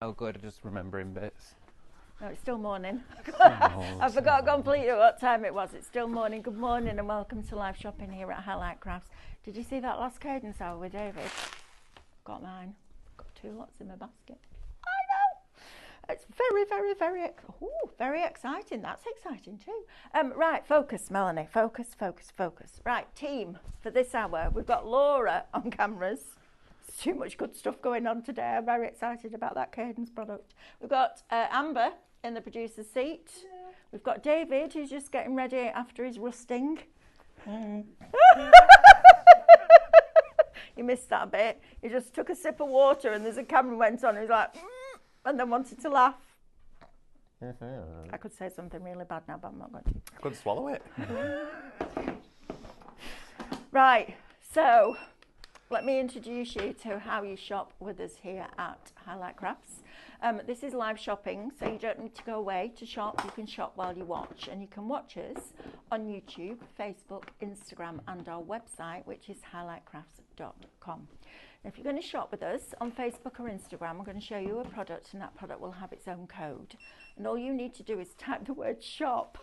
Oh, good. Just remembering bits. No, it's still morning. Oh, I forgot completely what time it was. It's still morning. Good morning and welcome to live shopping here at Highlight Crafts. Did you see that last cadence hour with David? Got mine. Got 2 lots in my basket. I know. It's very exciting. That's exciting too. Right, focus, Melanie. Focus. Right, team for this hour. We've got Laura on cameras. There's too much good stuff going on today. I'm very excited about that cadence product. We've got Amber in the producer's seat. Yeah. We've got David, who's just getting ready after his rusting. You missed that bit. He just took a sip of water and there's a camera went on. He's like, and then wanted to laugh. I could say something really bad now, but I'm not going to. I could swallow it. Right, so let me introduce you to how you shop with us here at Highlight Crafts. This is live shopping, so you don't need to go away to shop. You can shop while you watch, and you can watch us on YouTube, Facebook, Instagram, and our website, which is highlightcrafts.com. If you're going to shop with us on Facebook or Instagram, I'm going to show you a product, and that product will have its own code. And all you need to do is type the word shop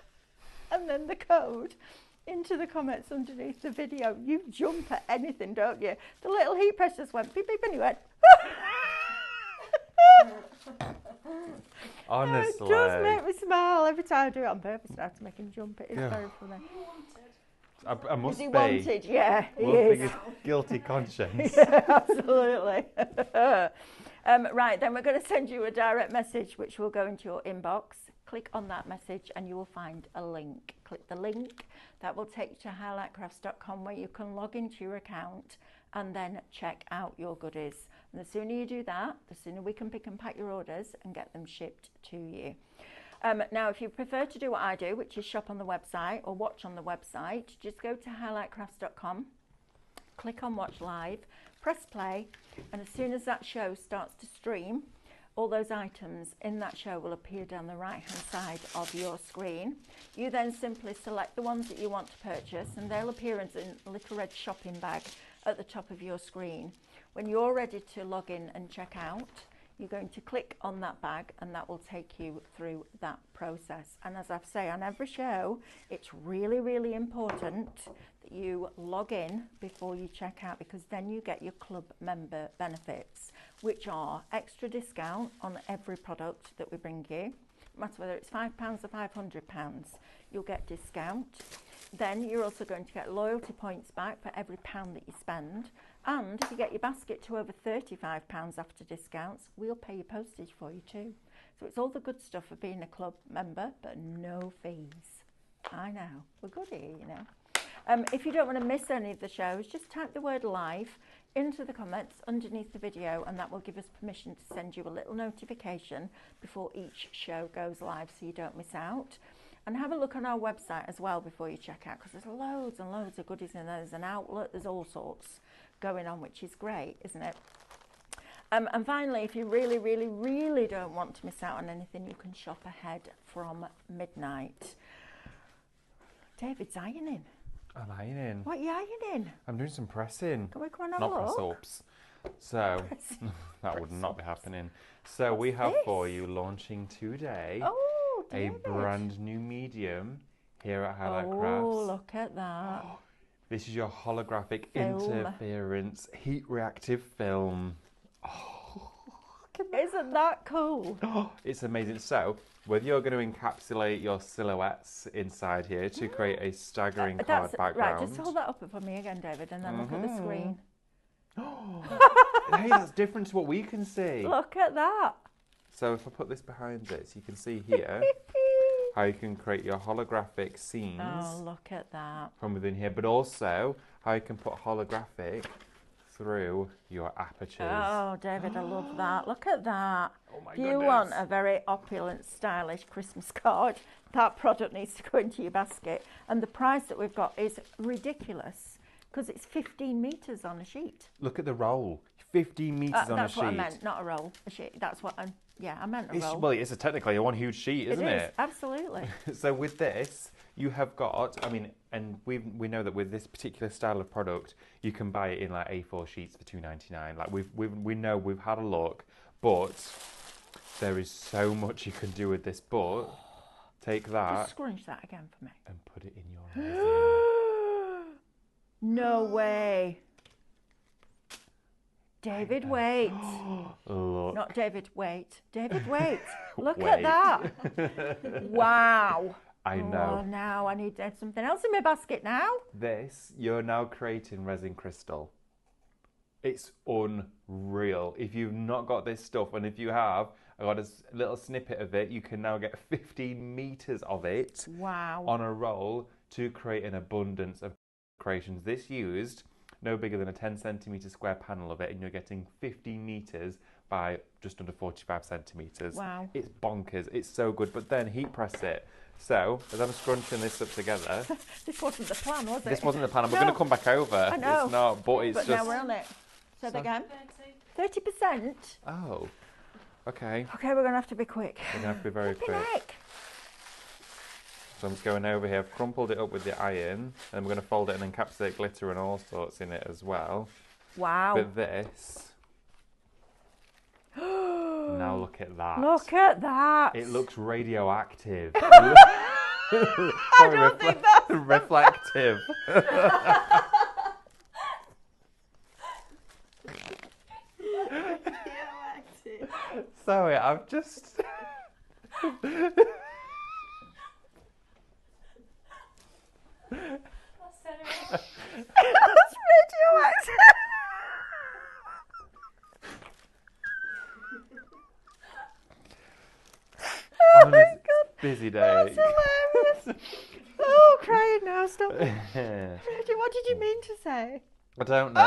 and then the code into the comments underneath the video. You jump at anything, don't you? The little heat press just went beep beep and he went. Honestly. It does make me smile every time I do it on purpose now to make him jump. It is very funny. I must Is he be. wanted? Yeah, he One is. biggest guilty conscience. Yeah, absolutely. Right, then we're going to send you a direct message which will go into your inbox. Click on that message and you will find a link. Click the link. That will take you to highlightcrafts.com where you can log into your account and then check out your goodies. And the sooner you do that, the sooner we can pick and pack your orders and get them shipped to you. Now, if you prefer to do what I do, which is shop on the website or watch on the website, just go to highlightcrafts.com, click on watch live, press play, and as soon as that show starts to stream, all those items in that show will appear down the right hand side of your screen. You then simply select the ones that you want to purchase and they'll appear as a little red shopping bag at the top of your screen. When you're ready to log in and check out, you're going to click on that bag and that will take you through that process. And as I say on every show, it's really important that you log in before you check out, because then you get your club member benefits, which are extra discount on every product that we bring you. No matter whether it's £5 or £500, you'll get discount. Then you're also going to get loyalty points back for every £1 that you spend. And if you get your basket to over £35 after discounts, we'll pay your postage for you too. So it's all the good stuff of being a club member, but no fees. I know, we're good here, you know. If you don't want to miss any of the shows, just type the word live into the comments underneath the video and that will give us permission to send you a little notification before each show goes live so you don't miss out. And have a look on our website as well before you check out, because there's loads and loads of goodies in there. There's an outlet, there's all sorts going on, which is great, isn't it? And finally, if you really don't want to miss out on anything, you can shop ahead from midnight. David's ironing. I'm ironing. What are you ironing? I'm doing some pressing. Can we come and have Not a press look? ups. So that would not be happening. So we have for you launching today a brand new medium here at Highlight Crafts. Oh, look at that. This is your holographic interference heat reactive film. Oh, isn't that cool? Oh, it's amazing. So whether you're going to encapsulate your silhouettes inside here to create a staggering card background. Right, just hold that up for me again, David, and then look at the screen. Hey, that's different to what we can see. Look at that. So if I put this behind it, so you can see here how you can create your holographic scenes. Oh, look at that. From within here, but also how you can put holographic through your apertures. Oh, David, I love that. Look at that. Oh my If you goodness. want a very opulent, stylish Christmas card, that product needs to go into your basket. And the price that we've got is ridiculous because it's 15 metres on a sheet. Look at the roll. 15 metres on a sheet. That's what I meant, not a roll. A sheet. That's what I'm... Yeah, I meant a roll. Well, it's technically a one huge sheet, isn't it? It is, absolutely. So with this, you have got, I mean, and we know that with this particular style of product, you can buy it in like A4 sheets for $2.99. Like we know, we've had a look, but There is so much you can do with this, but take that. Just scrunch that again for me. And put it in your resin. No way. David, wait. Look. Not David, wait. David, wait. Look at that. Wow. I know. Oh, now I need something else in my basket now. This, you're now creating resin crystal. It's unreal. If you've not got this stuff, and if you have, I got a little snippet of it, you can now get 15 meters of it. Wow. On a roll to create an abundance of creations. This used no bigger than a 10 centimeter square panel of it, and you're getting 15 meters by just under 45 centimeters. Wow. It's bonkers. It's so good. But then heat press it. So, as I'm scrunching this up together. This wasn't the plan, was it? This wasn't the plan. We're going to come back over. I know. It's not, but it's but just. Now we're on it. Say that again. 30%. Oh. Okay. Okay, we're going to have to be quick. We're going to have to be very quick. Neck. So I'm just going over here. I've crumpled it up with the iron, and we're going to fold it and encapsulate glitter and all sorts in it as well. Wow. But this. Now look at that. Look at that. It looks radioactive. I don't think that's reflective. Sorry, I've just. That's radioactive. Oh my God. Busy day. That's hilarious. Oh, crying now, stop it. What did you mean to say? I don't know.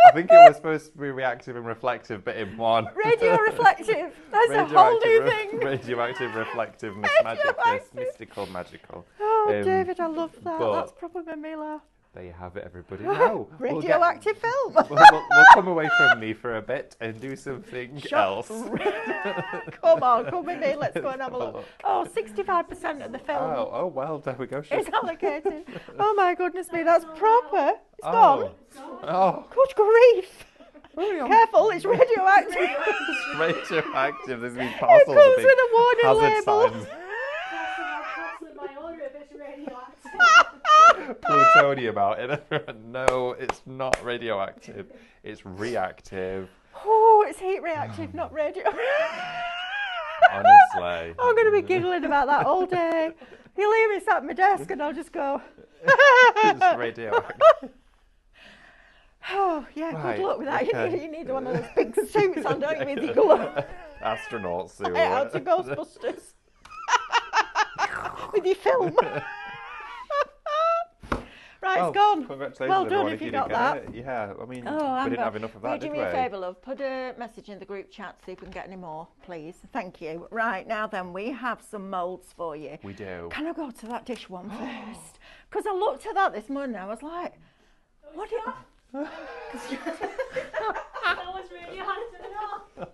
I think it was supposed to be reactive and reflective, but in one. Radio reflective. That's a whole new thing. Radioactive reflectiveness, magicness, mystical, magical. Oh, David, I love that. but- That's probably made me laugh. There you have it, everybody. Now, Radioactive film. we'll come away from me for a bit and do something else. Come on, come with me. Let's go and have a look. Oh, 65% of the film Oh, well, there we go. is allocated. Oh my goodness me, that's proper. It's gone. Oh, Good grief. Careful, it's radioactive. it's radioactive. There's been It parcels comes of with a warning hazard label. signs. Plutonium out in it. No, it's not radioactive. It's reactive. Oh, it's heat reactive, not radio. Honestly. I'm going to be giggling about that all day. He'll leave me sat at my desk and I'll just go. It's radioactive. Oh, yeah, Right, good luck with that. okay. You need one of those big suits on, don't you, with your glove? Astronaut suit. Out to Ghostbusters. With your film. Right, Well, it's gone. Congratulations, Well done everyone, if you didn't got get that. it. Yeah, I mean, Oh, we didn't have enough of that, do did me we? a favour, love. Put a message in the group chat, see if we can get any more, please. Thank you. Right, now then, we have some moulds for you. We do. Can I go to that dish one first? Because I looked at that this morning, I was like, what do you... That was radioactive.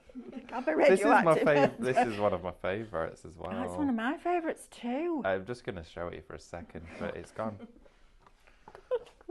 I'll be radioactive. This is one of my favourites as well. Oh, it's one of my favourites too. I'm just going to show it you for a second, but it's gone.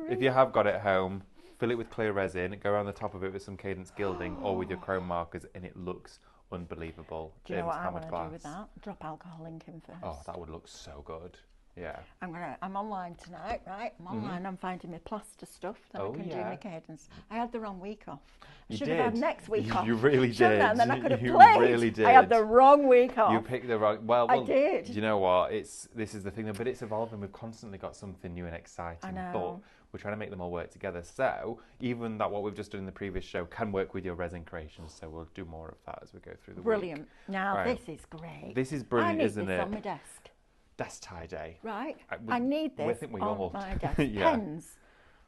If you have got it at home, fill it with clear resin, go around the top of it with some cadence gilding or with your chrome markers, and it looks unbelievable. Do you know what I hammered want to glass. do with that? Drop alcohol ink in first. Oh, that would look so good. Yeah. I'm online tonight, right? I'm online. I'm finding my plaster stuff that Oh, I can do yeah. my cadence. I had the wrong week off. I You should have had did. next week off. You really Shouldn't I? did. And then I could have You played. really did. I had the wrong week off. You picked the right. Well, I did. Do you know what? This is the thing, but it's evolving. We've constantly got something new and exciting. I know. But we're trying to make them all work together. So even that what we've just done in the previous show can work with your resin creations. So we'll do more of that as we go through the Brilliant. week. Now Right. this is great. This is brilliant, I need isn't this it? on my desk. Desk tie day. Right. we- I need we this think we on all- my desk. Yeah. Pens.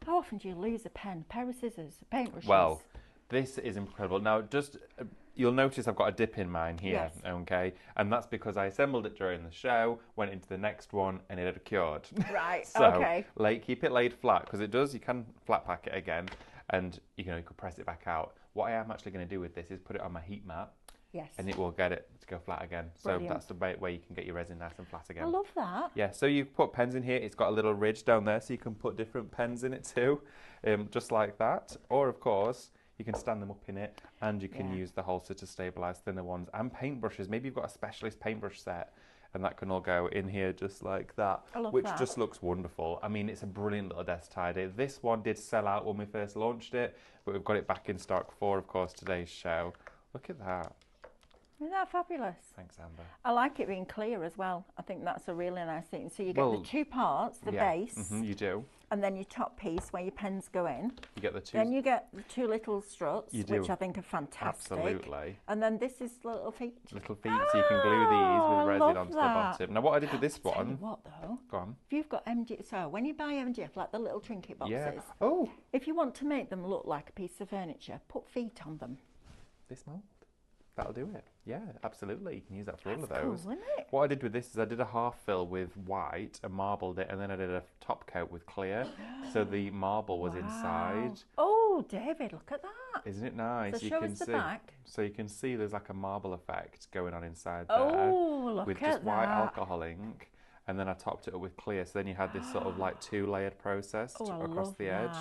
How often do you lose a pen? Pair of scissors, paintbrushes. Well, this is incredible. Now, just you'll notice I've got a dip in mine here, Yes. okay? And that's because I assembled it during the show, went into the next one, and it had cured. Right. So, Okay. keep it laid flat, because it does, you can flat pack it again, and you could press it back out. What I am actually going to do with this is put it on my heat mat, Yes. and it will get it to go flat again. So Brilliant. that's the way you can get your resin nice and flat again. I love that. Yeah, so you put pens in here. It's got a little ridge down there, so you can put different pens in it too, just like that. Or, of course, You can stand them up in it, and you can use the holster to stabilise thinner ones. And paintbrushes. Maybe you've got a specialist paintbrush set, and that can all go in here just like that, which just looks wonderful. I mean, it's a brilliant little desk tidy. This one did sell out when we first launched it, but we've got it back in stock for, of course, today's show. Look at that. Isn't that fabulous? Thanks, Amber. I like it being clear as well. I think that's a really nice thing. So you get the two parts, the base. You do. And then your top piece where your pens go in. You get the two. Then you get the two little struts, which I think are fantastic. Absolutely. And then this is little feet. Little feet, so you can glue these with resin onto the bottom. Now, what I did with this one... Tell you what, though. Go on. If you've got MDF, so when you buy MDF, like the little trinket boxes, if you want to make them look like a piece of furniture, put feet on them. This mould. That'll do it. Yeah, absolutely. You can use that for all of Cool, those. isn't it? What I did with this is I did a half fill with white and marbled it, and then I did a top coat with clear, so the marble was inside. Oh, David, look at that. Isn't it nice? So show us the back. So you can see there's like a marble effect going on inside there. Oh, look with at just white alcohol ink, and then I topped it up with clear. So then you had this sort of like two-layered process across the edge.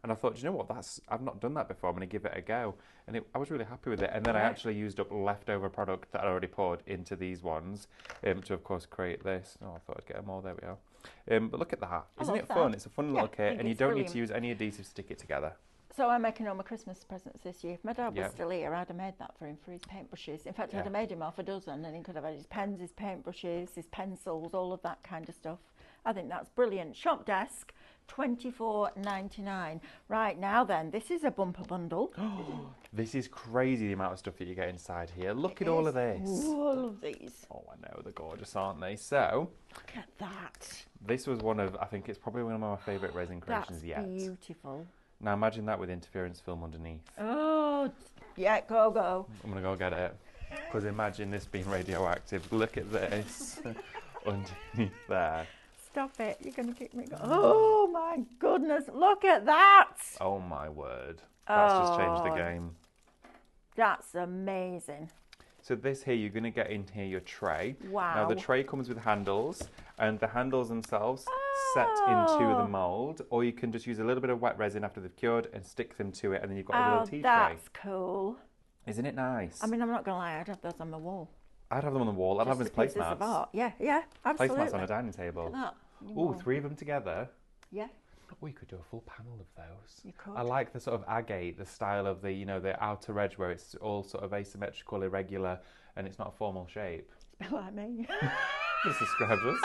And I thought, do you know what? I've not done that before. I'm going to give it a go. And I was really happy with it. And then I actually used up leftover product that I already poured into these ones to, of course, create this. Oh, I thought I'd get them all. There we are. But look at that. Isn't it fun? It's a fun little kit. And you don't need to use any adhesive to stick it together. So I'm making all my Christmas presents this year. If my dad was still here, I'd have made that for him for his paintbrushes. In fact, I'd have made him half a dozen, and he could have had his pens, his paintbrushes, his pencils, all of that kind of stuff. I think that's brilliant. Shop desk, $24.99. Right, now then, this is a bumper bundle. This is crazy, the amount of stuff that you get inside here. Look at all of this. All of these. Oh, I know, they're gorgeous, aren't they? So, look at that. This was I think it's probably one of my favourite resin creations yet. That's beautiful. Now imagine that with interference film underneath. Oh, yeah, go. I'm going to go get it. Because imagine this being radioactive. Look at this underneath there. Stop it, you're going to keep me going. Oh my goodness, look at that. Oh my word. That's just changed the game. That's amazing. So this here, you're going to get in here your tray. Wow. Now the tray comes with handles, and the handles themselves set into the mould, or you can just use a little bit of wet resin after they've cured and stick them to it, and then you've got a little tea tray. That's cool. Isn't it nice? I mean, I'm not going to lie, I'd have those on my wall. I'd have them on the wall. I'd have them as placemats. Of art. Yeah, absolutely. Placemats on a dining table. Look at that. Oh, 3 of them together. Yeah. Oh, you could do a full panel of those. You could. I like the sort of agate, the style of the, the outer edge where it's all sort of asymmetrical, irregular, and it's not a formal shape. It's a bit like me. Just described us.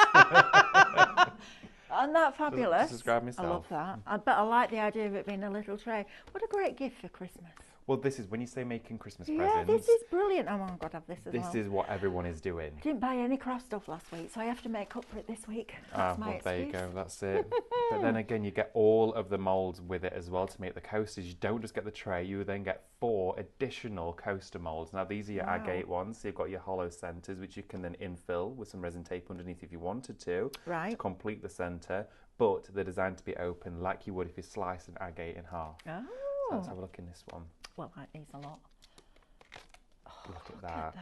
Isn't that fabulous? Just describe myself. I love that. But I like the idea of it being a little tray. What a great gift for Christmas. Well, this is when you say making Christmas presents. Yeah, this is brilliant. Oh, I've got to have this as well. This is what everyone is doing. I didn't buy any craft stuff last week, so I have to make up for it this week. That's my excuse. There you go. That's it. But then again, you get all of the moulds with it as well to make the coasters. You don't just get the tray. You then get 4 additional coaster moulds. Now, these are your agate ones. So you've got your hollow centres, which you can then infill with some resin tape underneath if you wanted to complete the centre. But they're designed to be open like you would if you slice an agate in half. Oh. So let's have a look in this one. Well, I like these a lot. Oh, look at that.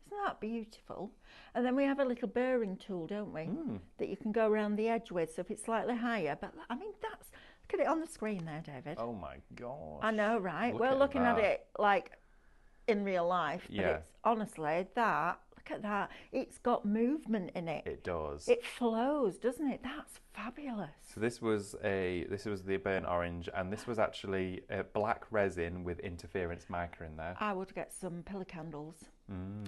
Isn't that beautiful? And then we have a little burring tool, don't we? That you can go around the edge with, so if it's slightly higher. But I mean, look at it on the screen there, David. Oh my gosh. I know, right? We're looking at it like in real life. But it's honestly, look at that. It's got movement in it. It does. It flows, doesn't it? That's fabulous. So this was the burnt orange, and this was actually a black resin with interference mica in there. I would get some pillar candles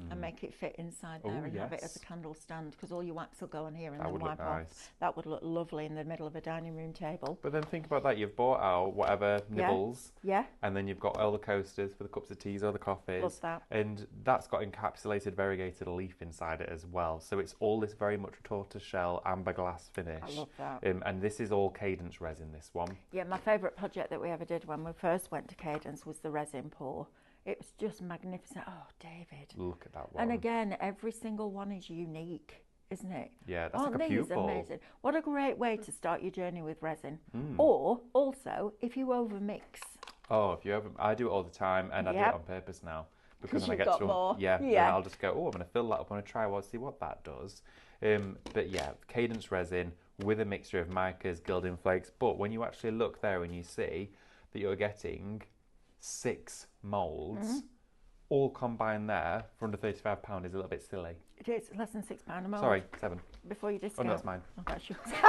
and make it fit inside there and have it as a candle stand, because all your wax will go on here and then wipe off. That would look lovely in the middle of a dining room table. But then think about that. You've bought out whatever nibbles. Yeah. And then you've got all the coasters for the cups of teas or the coffees. Love that. And that's got encapsulated variegated leaf inside it as well. So it's all this very much tortoiseshell amber glass finish. I love that. And this is all Cadence resin, this one. Yeah, my favourite project that we ever did when we first went to Cadence was the resin pour. It was just magnificent. Oh, David. Look at that one. And again, every single one is unique, isn't it? Yeah, that's like a pupil. Amazing. What a great way to start your journey with resin. Or also, if you overmix. Oh, I do it all the time, and I do it on purpose now. Because when I get to more. then I'll just go, I'm going to fill that up. I'm going to try see what that does. But yeah, Cadence resin with a mixture of micas, gilding flakes. But when you actually look there and you see that you're getting 6 moulds, all combined there for under £35 is a little bit silly. It is less than £6 a mould. Sorry, 7. Before you Oh, discount. no, that's mine. Oh, that's yours. Said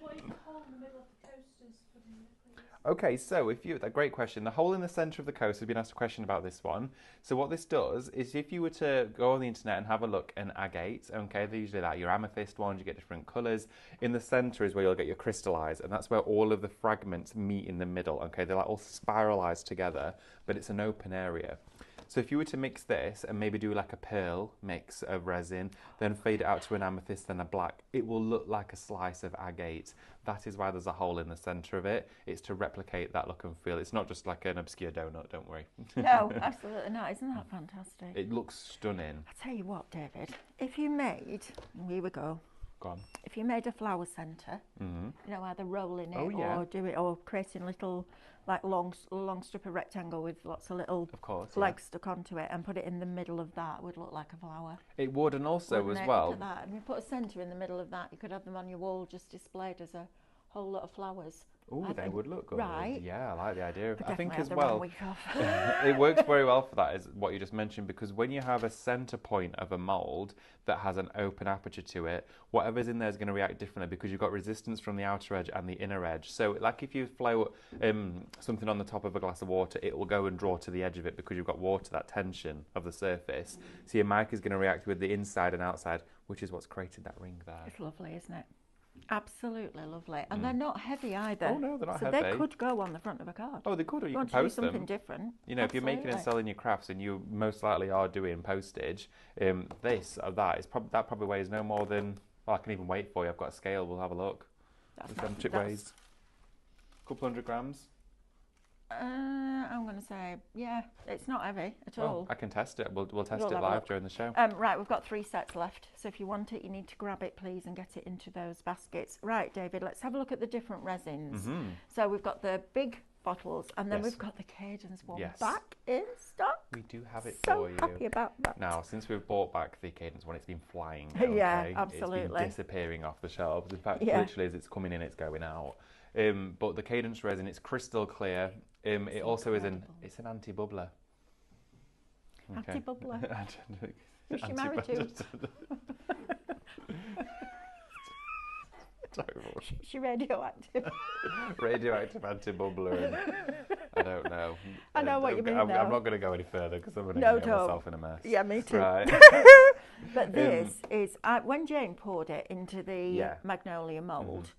what is the hole in the middle of the coasters for the please? Okay, so a great question. The hole in the centre of the coast has been asked a question about this one. So what this does is if you were to go on the internet and have a look at agates, okay, they're usually like your amethyst ones, you get different colours. In the centre is where you'll get your crystallised, and that's where all of the fragments meet in the middle, okay? They're like all spiralised together, but it's an open area. So if you were to mix this and maybe do like a pearl mix of resin, then fade it out to an amethyst, then a black, it will look like a slice of agate. That is why there's a hole in the centre of it. It's to replicate that look and feel. It's not just like an obscure donut, don't worry. No, absolutely not. Isn't that fantastic? It looks stunning. I tell you what, David, if you made, here we go, Go on. if you made a flower centre, you know, either rolling it Oh, yeah. or do it, or creating little, like long strip of rectangle with lots of little Of course. legs stuck onto it and put it in the middle of that, would look like a flower. It would, and also Wouldn't as it? well. Look at that. And you put a centre in the middle of that, you could have them on your wall just displayed as a whole lot of flowers. Oh, I they think- would look good. right. Yeah, I like the idea. Could I think definitely as have the wrong well, week off. it works very well for that, is what you just mentioned, because when you have a centre point of a mould that has an open aperture to it, whatever's in there is going to react differently because you've got resistance from the outer edge and the inner edge. So like if you float something on the top of a glass of water, it will go and draw to the edge of it because you've got water, that tension of the surface. So your mic is going to react with the inside and outside, which is what's created that ring there. It's lovely, isn't it? Absolutely lovely. And they're not heavy either. Oh, no, they're not so heavy. they could go on the front of a card. Oh, they could, or you want can to do post something them. different. You know, if you're making and Absolutely. selling your crafts, and you most likely are doing postage, this or that is that probably weighs no more than. Well, I can even wait for you. I've got a scale. We'll have a look. That's How much it that's- weighs? A couple 100 grams. I'm going to say, yeah, it's not heavy at all. Oh, I can test it. We'll test We'll it have a live look. during the show. Right, we've got 3 sets left. So if you want it, you need to grab it, please, and get it into those baskets. Right, David, let's have a look at the different resins. So we've got the big bottles, and then Yes. we've got the Cadence one Yes. back in stock. We do have it So for you. happy about that. Now, since we've bought back the Cadence one, it's been flying. Yeah, okay? It's absolutely. been disappearing off the shelves. In fact, Yeah. literally as it's coming in, it's going out. But the Cadence resin, it's crystal clear. It also incredible. it's an anti-bubbler. Okay. Anti-bubbler. Who's she Anti- married to? Terrible. She radioactive. Radioactive anti-bubbler. And I don't know. I know what you mean, I'm though. not going to go any further because I'm going to No, get don't. myself in a mess. Yeah, me too. Right. But this is, when Jane poured it into the Yeah. magnolia mould,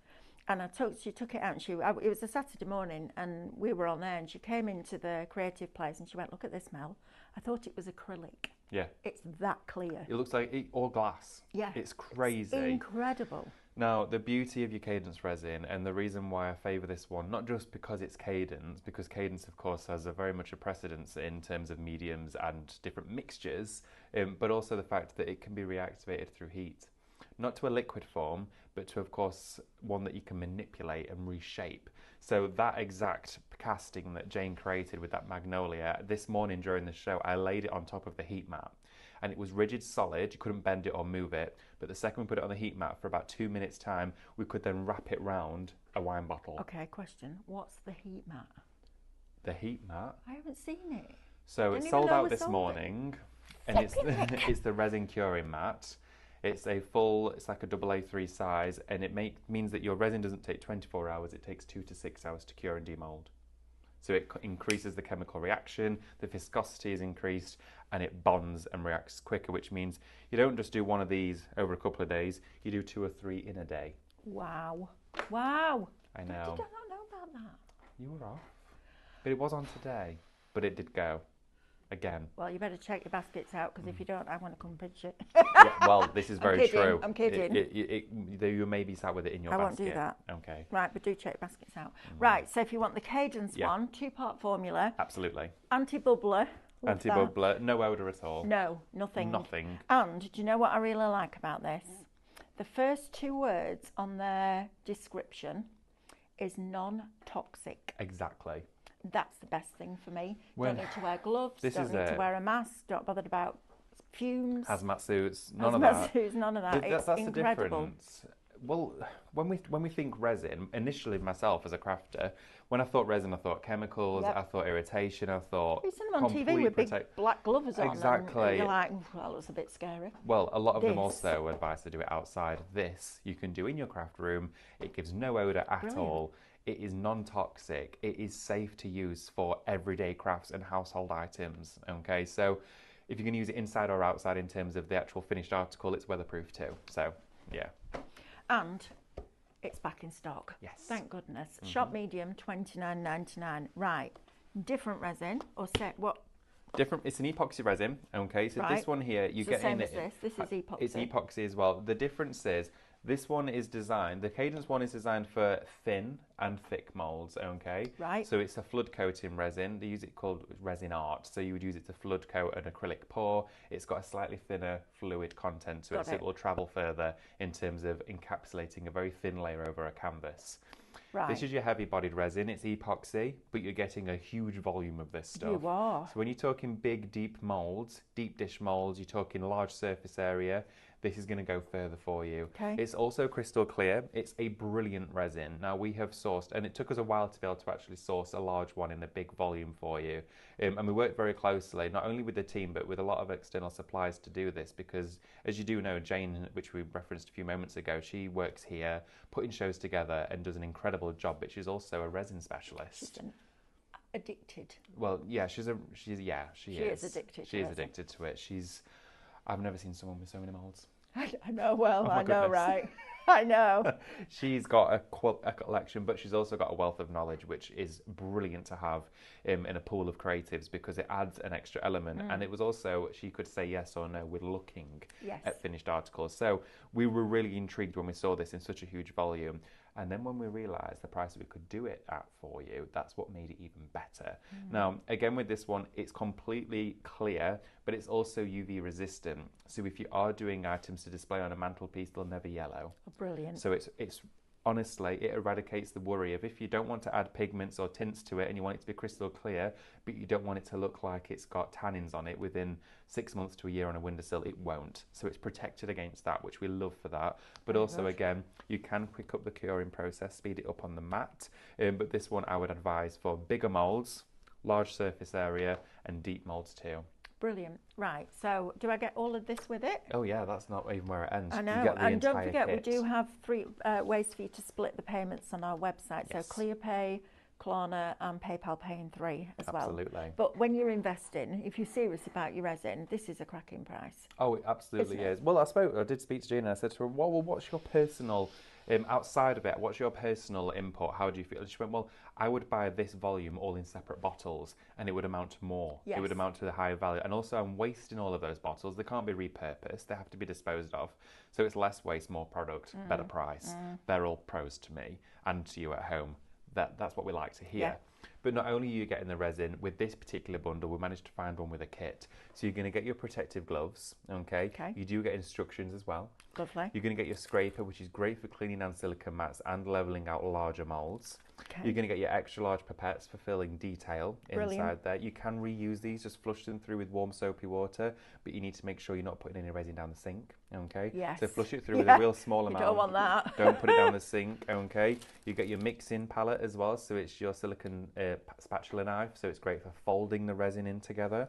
and she took it out, and it was a Saturday morning, and we were on there, and she came into the creative place, and she went, look at this smell. I thought it was acrylic. Yeah. It's that clear. It looks like all glass. Yeah. It's crazy. Incredible. Now, the beauty of your Cadence resin, and the reason why I favour this one, not just because it's Cadence, because Cadence, of course, has a very much a precedence in terms of mediums and different mixtures, but also the fact that it can be reactivated through heat. Not to a liquid form, but to, of course, one that you can manipulate and reshape. So that exact casting that Jane created with that magnolia, this morning during the show, I laid it on top of the heat mat. And it was rigid solid, you couldn't bend it or move it. But the second we put it on the heat mat for about 2 minutes time, we could then wrap it round a wine bottle. Okay, question. What's the heat mat? The heat mat. I haven't seen it. So Didn't it's even sold know out we this sold it. morning. And it's the resin curing mat. It's like a AA3 size, and it means that your resin doesn't take 24 hours, it takes 2 to 6 hours to cure and demold. So it increases the chemical reaction, the viscosity is increased, and it bonds and reacts quicker, which means you don't just do one of these over a couple of days, you do 2 or 3 in a day. Wow. Wow. I Did know. I not know about that? You were off. But it was on today, but it did go. Again. Well, you better check your baskets out, because if you don't, I want to come pinch it. Yeah, well, this is very kidding, true. I'm kidding. You may be sat with it in your I basket. won't do that. Okay. Right, but do check your baskets out. Right, so if you want the Cadence Yeah. one, 2-part formula, Absolutely. anti-bubbler. love that. Anti-bubbler, no odour at all. No, nothing. Nothing. And do you know what I really like about this? The first 2 words on their description is non-toxic. Exactly. That's the best thing for me. When- Don't need to wear gloves, This don't is need to it. wear a mask, not bothered about fumes. Hazmat suits, none of Hazmat that. suits, none of that. It's That's incredible. the difference. Well, when we think resin, initially myself as a crafter, when I thought resin, I thought chemicals, Yep. I thought irritation, I thought You've seen them on TV with big black gloves on. Exactly. And you're like, well, that looks a bit scary. Well, a lot of them This. also advise to do it outside. This you can do in your craft room. It gives no odour at Brilliant. all. It is non-toxic. It is safe to use for everyday crafts and household items. Okay, so if you can use it inside or outside in terms of the actual finished article, it's weatherproof too. So, yeah. And it's back in stock. Yes. Thank goodness. Shop medium, $29.99. Right. Different resin or set what? Different. It's an epoxy resin. Okay, so Right. this one here, you It's get the same in as it. this. This is epoxy. It's epoxy as well. The difference is this one is designed. The Cadence one is designed for thin and thick molds. Okay. Right. So it's a flood coating resin. They use it called resin art. So you would use it to flood coat an acrylic pour. It's got a slightly thinner fluid content to it, so it will travel further in terms of encapsulating a very thin layer over a canvas. Right. This is your heavy-bodied resin. It's epoxy, but you're getting a huge volume of this stuff. You are. So when you're talking big, deep molds, deep dish molds, you're talking large surface area, this is going to go further for you. Okay. It's also crystal clear. It's a brilliant resin. Now we have sourced, and it took us a while to be able to actually source a large one in a big volume for you. And we worked very closely, not only with the team, but with a lot of external suppliers to do this, because as you do know, Jane, which we referenced a few moments ago, she works here, putting shows together and does an incredible job, but she's also a resin specialist. She's addicted. Well, yeah, she is. She is addicted. She is addicted to it. I've never seen someone with so many molds. I know well. Oh my I know, goodness. right? I know. She's got a collection, but she's also got a wealth of knowledge, which is brilliant to have in a pool of creatives because it adds an extra element. And it was also, she could say yes or no with looking Yes. at finished articles. So we were really intrigued when we saw this in such a huge volume. And then when we realised the price we could do it at for you, that's what made it even better. Now, again, with this one, it's completely clear, but it's also UV resistant. So if you are doing items to display on a mantelpiece, they'll never yellow. Oh, brilliant. So it's honestly, it eradicates the worry of if you don't want to add pigments or tints to it and you want it to be crystal clear, but you don't want it to look like it's got tannins on it within 6 months to a year on a windowsill, it won't. So it's protected against that, which we love for that. But Very also, good. again, you can quick up the curing process, speed it up on the mat. But this one I would advise for bigger molds, large surface area, and deep molds too. Brilliant. Right. So, do I get all of this with it? Oh yeah, that's not even where it ends. I You know. get the And don't entire forget, kit. we do have 3 ways for you to split the payments on our website. Yes. So, ClearPay, Klarna, and PayPal Pay in 3 as well. Absolutely. But when you're investing, if you're serious about your resin, this is a cracking price. Oh, it absolutely Isn't it? is. Well, I did speak to Jane and I said to her, well, what's your personal, outside of it, what's your personal input? How do you feel? And she went, well, I would buy this volume all in separate bottles and it would amount to more. Yes. It would amount to the higher value. And also I'm wasting all of those bottles. They can't be repurposed. They have to be disposed of. So it's less waste, more product, better price. They're all pros to me and to you at home. That's what we like to hear. Yeah. But not only are you getting the resin, with this particular bundle, we managed to find one with a kit. So you're going to get your protective gloves, okay? Okay. You do get instructions as well. Lovely. You're going to get your scraper, which is great for cleaning down silicone mats and levelling out larger moulds. Okay. You're going to get your extra large pipettes for filling detail Brilliant. inside there. You can reuse these, just flush them through with warm soapy water, but you need to make sure you're not putting any resin down the sink, okay? Yes. So flush it through with a real small You amount. don't want that. Don't put it down the sink, okay? You get your mixing palette as well, so it's your silicone spatula knife, so it's great for folding the resin in together.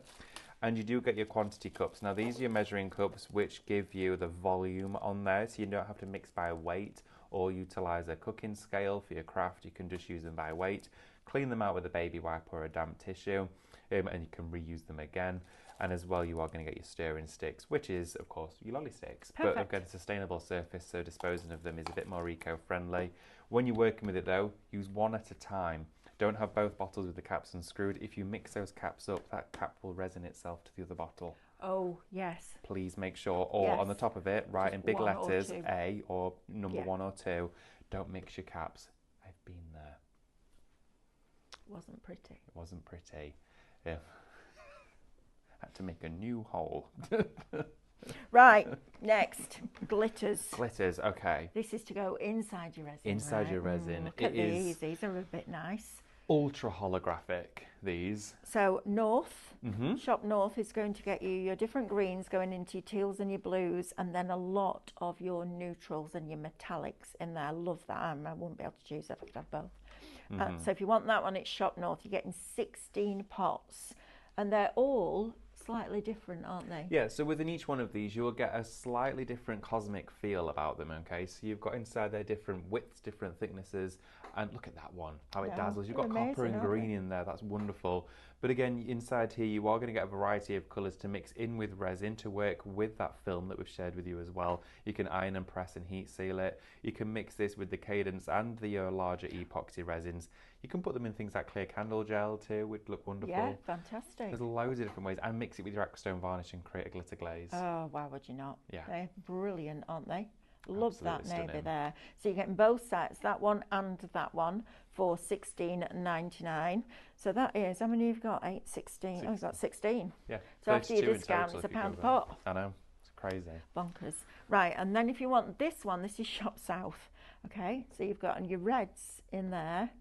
And you do get your quantity cups. Now these are your measuring cups which give you the volume on there, so you don't have to mix by weight or utilise a cooking scale for your craft. You can just use them by weight. Clean them out with a baby wipe or a damp tissue, and you can reuse them again. And as well, you are going to get your stirring sticks, which is, of course, your lolly sticks. But Perfect. again, a sustainable surface, so disposing of them is a bit more eco-friendly. When you're working with it, though, use one at a time. Don't have both bottles with the caps unscrewed. If you mix those caps up, that cap will resin itself to the other bottle. Oh, yes. Please make sure, or on the Yes. top of it, write Just in big one or letters, two. A or number Yeah. 1 or 2. Don't mix your caps. I've been there. Wasn't pretty. It wasn't pretty. Yeah. Had to make a new hole. Right, next, glitters. Glitters, okay. This is to go inside your resin. Inside right? your resin. Look It at is- these. These are a bit nice. ultra holographic, these. So North, Mm-hmm. Shop North is going to get you your different greens going into your teals and your blues, and then a lot of your neutrals and your metallics in there. I love that. I wouldn't be able to choose that. I could have both. So if you want that one, it's Shop North. You're getting 16 pots, and they're all slightly different, aren't they? Yeah, so within each one of these, you will get a slightly different cosmic feel about them, okay? So you've got inside there different widths, different thicknesses, and look at that one, how it Yeah, dazzles. You've they're got copper amazing, and aren't green they? in there, that's wonderful. But again, inside here, you are going to get a variety of colours to mix in with resin to work with that film that we've shared with you as well. You can iron and press and heat seal it. You can mix this with the Cadence and the larger epoxy resins. You can put them in things like clear candle gel too, which look wonderful. Yeah, fantastic. There's loads of different ways, and mix it with your aquastone varnish and create a glitter glaze. Oh, why would you not? Yeah. They're brilliant, aren't they? Love that Absolutely navy stunning. there. So you're getting both sets, that one and that one, for $16.99. So that is, how many you've got? 8, 16. Oh, you've got 16. Yeah. So after your 32 in discount, total it's a if you pound go a there. pot. I know, it's crazy. Bonkers. Right, and then if you want this one, this is Shop South. Okay, so you've got your reds in there.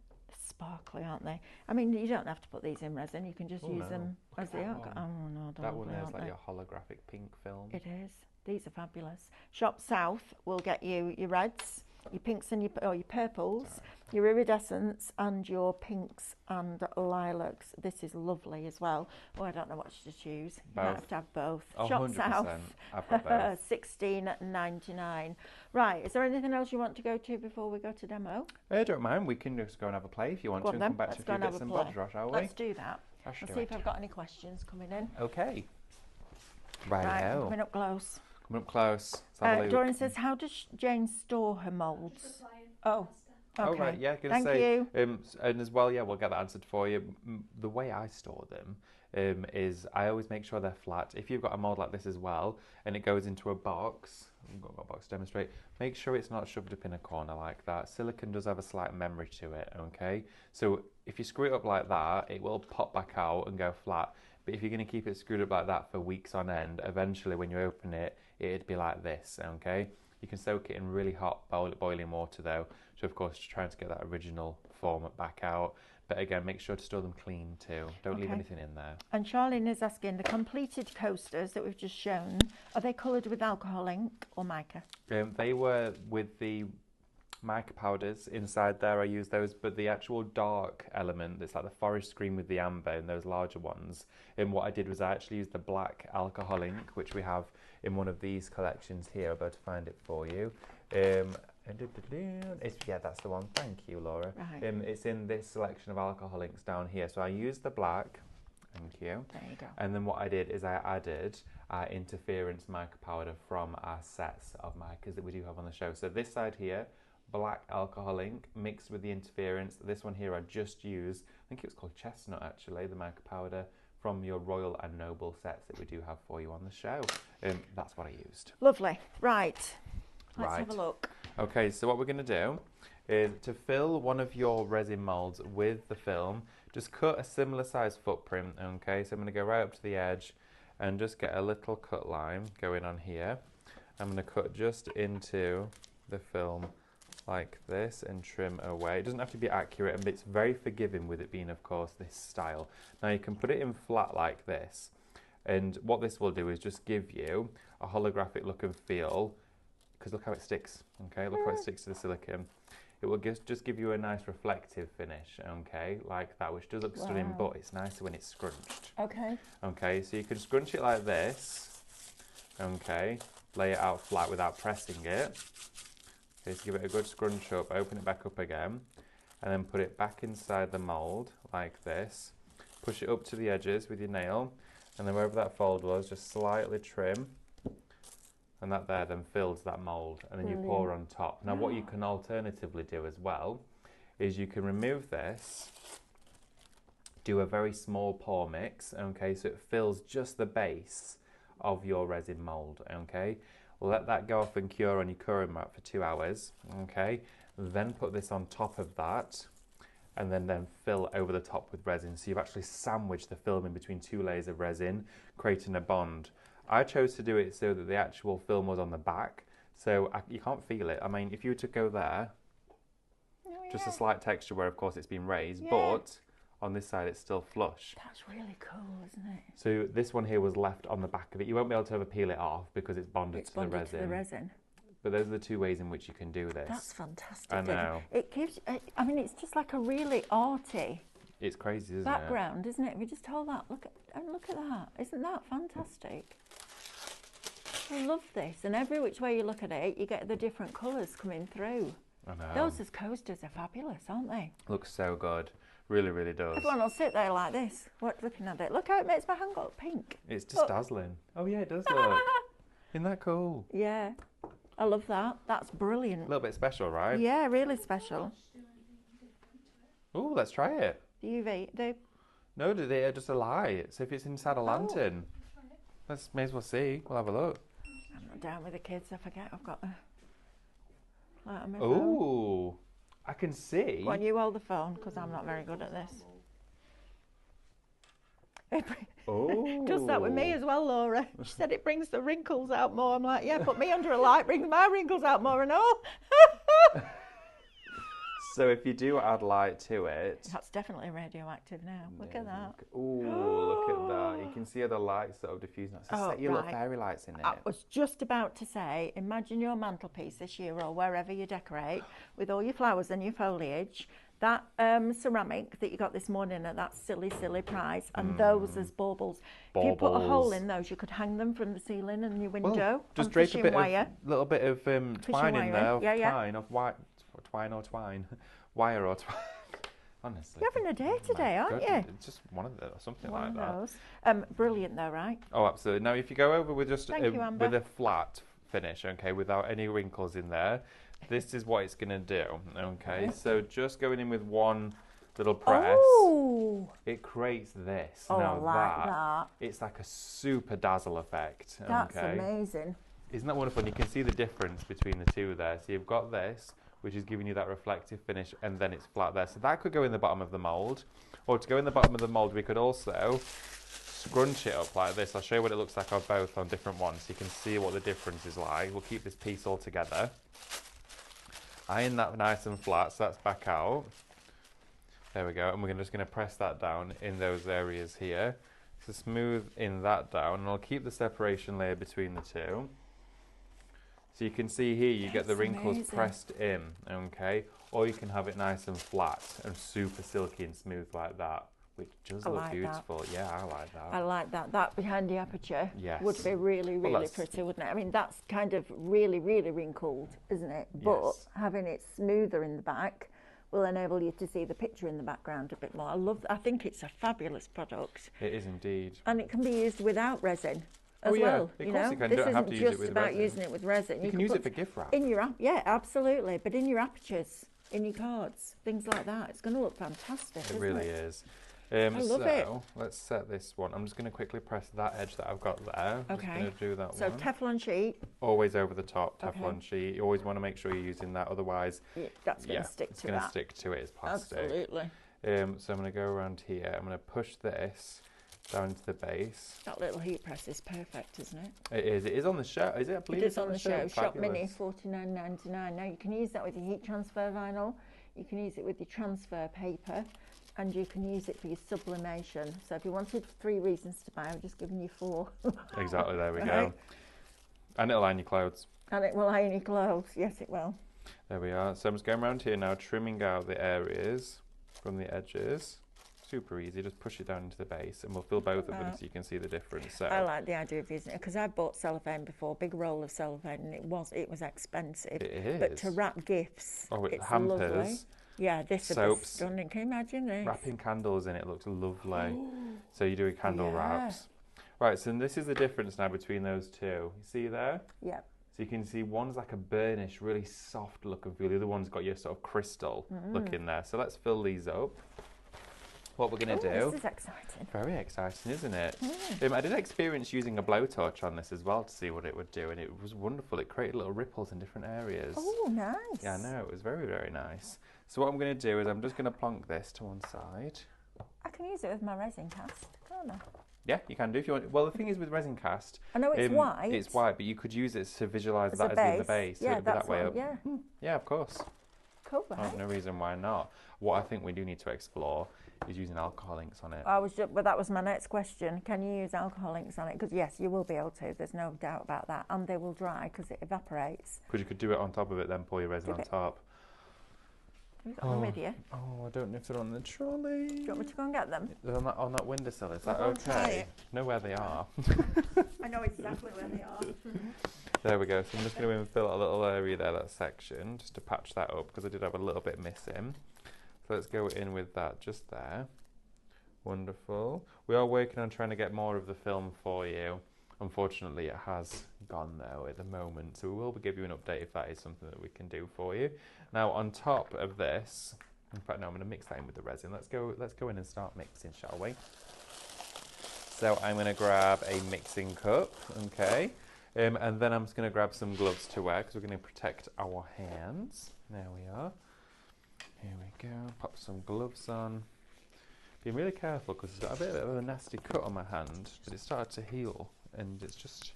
Sparkly, aren't they? I mean, you don't have to put these in resin. You can just Oh, use no. them Look as at they that are. one. Oh no, That one lovely, is aren't like they? your holographic pink film. It is. These are fabulous. Shop South will get you your reds, your pinks and your purples, your iridescents, and your pinks and lilacs. This is lovely as well. Oh, I don't know what to choose. You might have to have both. Oh, Shop 100%. South, I've got both. $16.99. Right. Is there anything else you want to go to before we go to demo? Don't mind. We can just go and have a play if you want Go to, on and then. come back Let's to a go few and have bits a and play. bobs, Ross, shall we? Let's do that. Let's Let's do see it. if I've got any questions coming in. Okay. Right, I'm Right-o. coming up close. Coming up close. Let's have a look. Dorian says, how does Jane store her moulds? Replying Oh, faster. okay. Oh, right, yeah, gonna Thank say, you. and as well, yeah, we'll get that answered for you. The way I store them is I always make sure they're flat. If you've got a mould like this as well, and it goes into a box, I've got a box to demonstrate, make sure it's not shoved up in a corner like that. Silicone does have a slight memory to it, okay? So if you screw it up like that, it will pop back out and go flat. But if you're going to keep it screwed up like that for weeks on end, eventually when you open it, it'd be like this, okay? You can soak it in really hot boiling water though. So of course, trying to get that original form back out. But again, make sure to store them clean too. Don't leave Okay. anything in there. And Charlene is asking, the completed coasters that we've just shown, are they coloured with alcohol ink or mica? They were with the mica powders inside there. I used those, but the actual dark element that's like the forest green with the amber and those larger ones. And what I did was I actually used the black alcohol ink, which we have in one of these collections here. I'm about to find it for you. Yeah, that's the one. Thank you, Laura. Right. It's in this selection of alcohol inks down here. So I used the black. Thank you. There you go. And then what I did is I added interference mica powder from our sets of micas that we do have on the show. So this side here, black alcohol ink mixed with the interference. This one here I just used, I think it was called Chestnut actually, the mica powder from your Royal and Noble sets that we do have for you on the show. That's what I used. Lovely. Right. Let's have a Right. look. Okay, so what we're going to do is to fill one of your resin molds with the film, just cut a similar size footprint, okay? So I'm going to go right up to the edge and just get a little cut line going on here. I'm going to cut just into the film like this and trim away. It doesn't have to be accurate, and it's very forgiving with it being, of course, this style. Now you can put it in flat like this, and what this will do is just give you a holographic look and feel, because look how it sticks, okay? Look how it sticks to the silicone. It will just give you a nice reflective finish, okay, like that, which does look stunning, Wow. but it's nicer when it's scrunched. Okay. Okay, so you can scrunch it like this, okay, lay it out flat without pressing it. Okay, so give it a good scrunch up, open it back up again, and then put it back inside the mould like this. Push it up to the edges with your nail, and then wherever that fold was, just slightly trim, and that there then fills that mould, and then you pour on top. Now what you can alternatively do as well is you can remove this, do a very small pour mix, okay, so it fills just the base of your resin mould, okay. Let that go off and cure on your curing mat for 2 hours, okay. Then put this on top of that, and then fill over the top with resin. So you've actually sandwiched the film in between 2 layers of resin, creating a bond. I chose to do it so that the actual film was on the back, so you can't feel it. I mean, if you were to go there, No, Just a slight texture where, of course, it's been raised, Yeah. but on this side it's still flush. That's really cool, isn't it? So this one here was left on the back of it. You won't be able to ever peel it off because it's bonded, It's to, the bonded to the resin. But those are the two ways in which you can do this. That's fantastic. I know. It gives, I mean, it's just like a really arty It's crazy, isn't background, isn't it? If you just hold that, look at that. Isn't that fantastic? I love this. And every which way you look at it, you get the different colours coming through. it? I know. Those as coasters are fabulous, aren't they? Looks so good. Really, really does. Everyone will sit there like this, looking at it. Look how it makes my hand go pink. It's just Look. dazzling. Oh yeah, it does look. Isn't that cool? Yeah, I love that. That's A brilliant. little bit special, right? Yeah, really special. Oh, let's try it. The UV, No, they're just a light. So if it's inside a lantern, let's may as well see. We'll have a look. I'm not down with the kids. I forget I've got a light on my phone. Oh, I can see. Why don't you hold the phone, because I'm not very good at this. Oh, Does that with me as well, Laura. She said it brings the wrinkles out more. I'm like, yeah, put me under a light, brings my wrinkles out more and all. So if you do add light to it, That's definitely radioactive now. Look at that. Oh, look at that! You can see how the lights sort of diffuse. It's Oh, set your little right. fairy lights in it. I was just about to say, imagine your mantelpiece this year or wherever you decorate with all your flowers and your foliage, that ceramic that you got this morning at that silly, silly price, and those as baubles. If you put a hole Baubles. in those, you could hang them from the ceiling and your window. Well, just on drape a fishing bit wire. of little bit of twine in wire, there, of yeah, yeah. twine, of white, twine or twine, wire or twine. Honestly, You're having a day today, aren't you? It's just one of the something One like of that. those. Brilliant though, right? Oh, absolutely. Now, if you go over with just Thank you, Amber. with a flat finish, okay, without any wrinkles in there, this is what it's going to do. Okay, so just going in with one little press, Oh, it creates this. oh, now I like that. it's like a super dazzle effect. That's okay, amazing. isn't that wonderful? And you can see the difference between the two there. So you've got this, which is giving you that reflective finish, and then it's flat there. So that could go in the bottom of the mould. Or to go in the bottom of the mould, we could also scrunch it up like this. I'll show you what it looks like on both on different ones, so you can see what the difference is like. We'll keep this piece all together. Iron that nice and flat, so that's back out. There we go, and we're just going to press that down in those areas here. So smooth in that down, and I'll keep the separation layer between the two. So you can see here you get the That's wrinkles amazing. pressed in, okay? Or you can have it nice and flat and super silky and smooth like that, which does I look like that. beautiful. Yeah, I like that. I like that. That behind the aperture Yes. would be really, Well, really that's- pretty, wouldn't it? I mean, that's kind of really, really wrinkled, isn't it? But Yes. having it smoother in the back will enable you to see the picture in the background a bit more. I think it's a fabulous product, It is indeed. and it can be used without resin as Oh, yeah. well. Of You course know, you can. this Don't have isn't to use it just with about resin. using it with resin. You can use put it for gift wrap. in your yeah, absolutely. But in your apertures, in your cards, things like that, it's going to look fantastic. It isn't really it? is. love so it. let's set this one. I'm just going to quickly press that edge that I've got there. I'm Okay. just going to do that So one. Teflon sheet, Always over the top, Okay. Teflon sheet. You always want to make sure you're using that, otherwise, that's going to stick it's to going to that. stick to it. It's plastic. Absolutely. So I'm going to go around here. I'm going to push this down to the base. That little heat press is perfect, isn't it? It is. It is on the show. Is it? I believe It it's is on the show. Shop Mini, Fabulous. $49.99. Now you can use that with your heat transfer vinyl. You can use it with your transfer paper, and you can use it for your sublimation. So if you wanted 3 reasons to buy, I've just given you 4. Exactly. There we go. Right. And it'll line your clothes. And it will iron your clothes. Yes, it will. There we are. So I'm just going around here now, trimming out the areas from the edges. Super easy. Just push it down into the base, and we'll fill both of them so you can see the difference. So I like the idea of using it because I've bought cellophane before, big roll of cellophane, and it was expensive. it is. But to wrap gifts, Oh, it it's lovely. hampers. Yeah, this would be Soaps. stunning. Can you imagine this? Wrapping candles in it looks lovely. So you do candle Yeah. wraps. Right, so this is the difference now between those two. You see there? Yeah. So you can see one's like a burnish, really soft look and feel. The other one's got your sort of crystal look in there. So let's fill these up. What we're going to do. This is exciting. Very exciting, isn't it? I did experience using a blowtorch on this as well to see what it would do, and it was wonderful. It created little ripples in different areas. Oh, nice. Yeah, I know. It was very, very nice. So what I'm going to do is I'm just going to plonk this to one side. I can use it with my resin cast, can't I? Yeah, you can do if you want. Well, the thing is with resin cast, I know it's white. It's white, but you could use it to visualise As that a as being the base. base. So Yeah, it'd be that's that way what, up. yeah. Yeah, of course. Cool, I right? have no reason why not. What I think we do need to explore is using alcohol inks on it. Well, that was my next question. Can you use alcohol inks on it? Because yes, you will be able to. There's no doubt about that. And they will dry because it evaporates. Because you could do it on top of it, then pour your resin on top. Have you got them with you? Oh, I don't know if they're on the trolley. Do you want me to go and get them? They're on that windowsill. Is that I'll try okay? it. Know where they are. I know exactly where they are. There we go. So I'm just going to fill a little area there, that section, just to patch that up because I did have a little bit missing. So let's go in with that just there. Wonderful. We are working on trying to get more of the film for you. Unfortunately, it has gone though at the moment, so we will give you an update if that is something that we can do for you. Now, on top of this, in fact, no, I'm going to mix that in with the resin. Let's go in and start mixing, shall we? So I'm going to grab a mixing cup, okay, and then I'm just going to grab some gloves to wear because we're going to protect our hands. There we are. Here we go. Pop some gloves on. Being really careful because it's got a bit of a nasty cut on my hand, but it started to heal and it's just